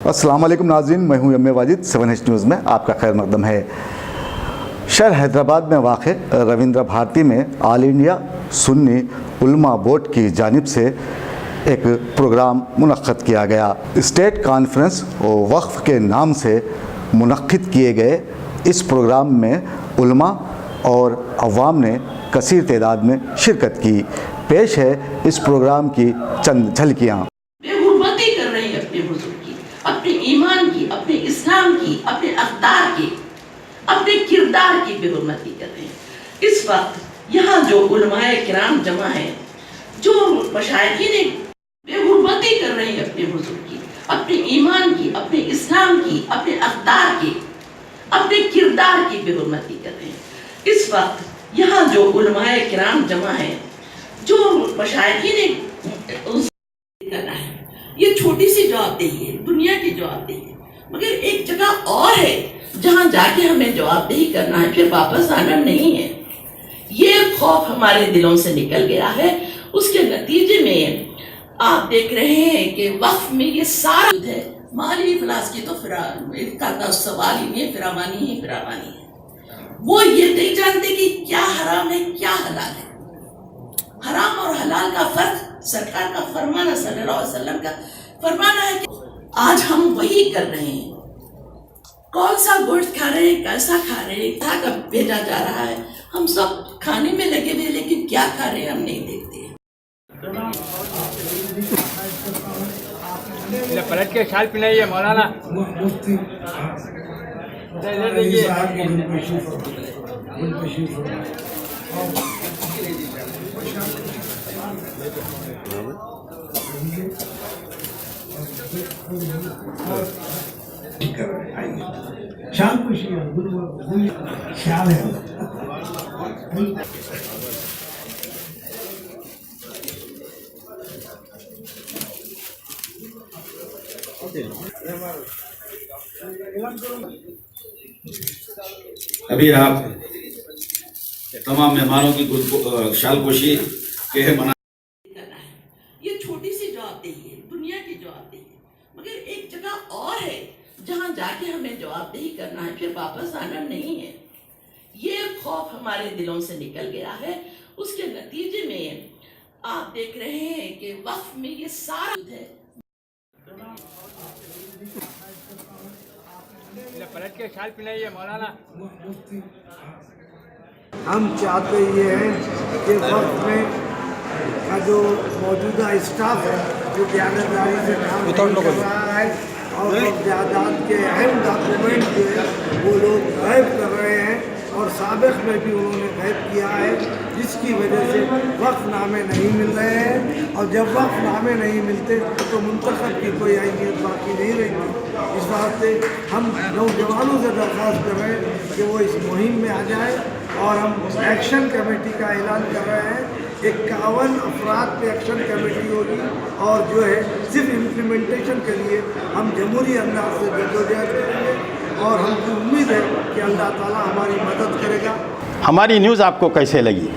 अस्सलाम वालेकुम नाज़रीन, मैं हूं M A Wajid. 7H news में आपका खैर मकदम है। शहर हैदराबाद में वाक़ रविंद्र भारती में ऑल इंडिया सुन्नी उलमा बोर्ड की जानिब से एक प्रोग्राम मुनक्कद किया गया। स्टेट कॉन्फ्रेंस और वक्फ़ के नाम से मुनक्किद किए गए इस प्रोग्राम में उलमा और अवाम ने कसीर तादाद में शिरकत की। पेश है इस प्रोग्राम की चंद झलकियाँ। बेगुरबती कर रहे हैं अपने बुजुर्ग की, अपने ईमान की, अपने इस्लाम की, अपने अक़दार की, अपने किरदार की बेहुरमती कर रहे हैं। इस वक्त यहाँ जो उलमाए किराम जमा है, जो मशाइखीन बेगुरबती कर रहे हैं अपने बुजुर्ग की, अपने ईमान की, अपने इस्लाम की, अपने अक़दार की, अपने किरदार की बेहुरमती कर रहे हैं। इस वक्त यहाँ जो उलमाए किराम जमा है, जो मशाइखीन करना है, ये छोटी सी जवाबदेही है, दुनिया की जवाबदेही है, मगर एक जगह और है जहां जाके हमें जवाबदेही करना है, फिर वापस आना नहीं है। ये खौफ हमारे दिलों से निकल गया है। उसके नतीजे में आप देख रहे हैं कि वक्फ में ये सारा है, माली इफलास की तो इसका सवाल ही नहीं है, फिरावानी है। वो ये नहीं जानते कि क्या हराम है क्या हलाल है। हराम और हलाल का फर्क सरकार का फरमान है, सल्लल्लाहु अलैहि वसल्लम का फरमान है कि आज हम वही कर रहे हैं। कौन सा गोश्त खा रहे हैं, कैसा खा रहे हैं, क्या कब भेजा जा रहा है, हम सब खाने में लगे हुए, लेकिन क्या खा रहे हैं हम नहीं देखते। पलट के शाल पिनाइए मौलाना। शाल खुशी ख्याल है। अभी आप तमाम मेहमानों की शालपोशी के मना। ये छोटी सी जवाबदेही है, दुनिया की जवाबदेही है, मगर एक जगह और है जहां जाके हमें जवाबदेही करना है, फिर वापस आना नहीं है। ये खौफ हमारे दिलों से निकल गया है। उसके नतीजे में आप देख रहे हैं कि वक्फ में ये सारा है। पलट के शाल पिनाइए मौलाना। हम चाहते ये हैं कि वक्त में का जो मौजूदा स्टाफ है जो ज्ञानदारी से काम कर रहा है और जायदाद के अहम डॉक्यूमेंट जो है वो लोग गायब कर रहे हैं और साबिक़ में भी उन्होंने गायब किया है, जिसकी वजह से वक्फनामे नहीं मिल रहे हैं। और जब वक्फनामे नहीं मिलते तो मुंतखब की कोई अहमियत बाकी नहीं रहती। इस वास्ते हम नौजवानों से दरख्वास्त कर रहे हैं कि वो इस मुहिम में आ जाए और हम एक्शन कमेटी का ऐलान कर रहे हैं। 51 अफराद पे एक्शन कमेटी होगी और जो है सिर्फ इम्प्लीमेंटेशन के लिए हम जमहूरी अंदाज से जद्दोजहद करेंगे और हमको उम्मीद है कि अल्लाह ताला हमारी मदद करेगा। हमारी न्यूज़ आपको कैसे लगी?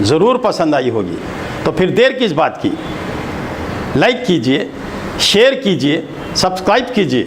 ज़रूर पसंद आई होगी, तो फिर देर किस बात की? लाइक कीजिए, शेयर कीजिए, सब्सक्राइब कीजिए।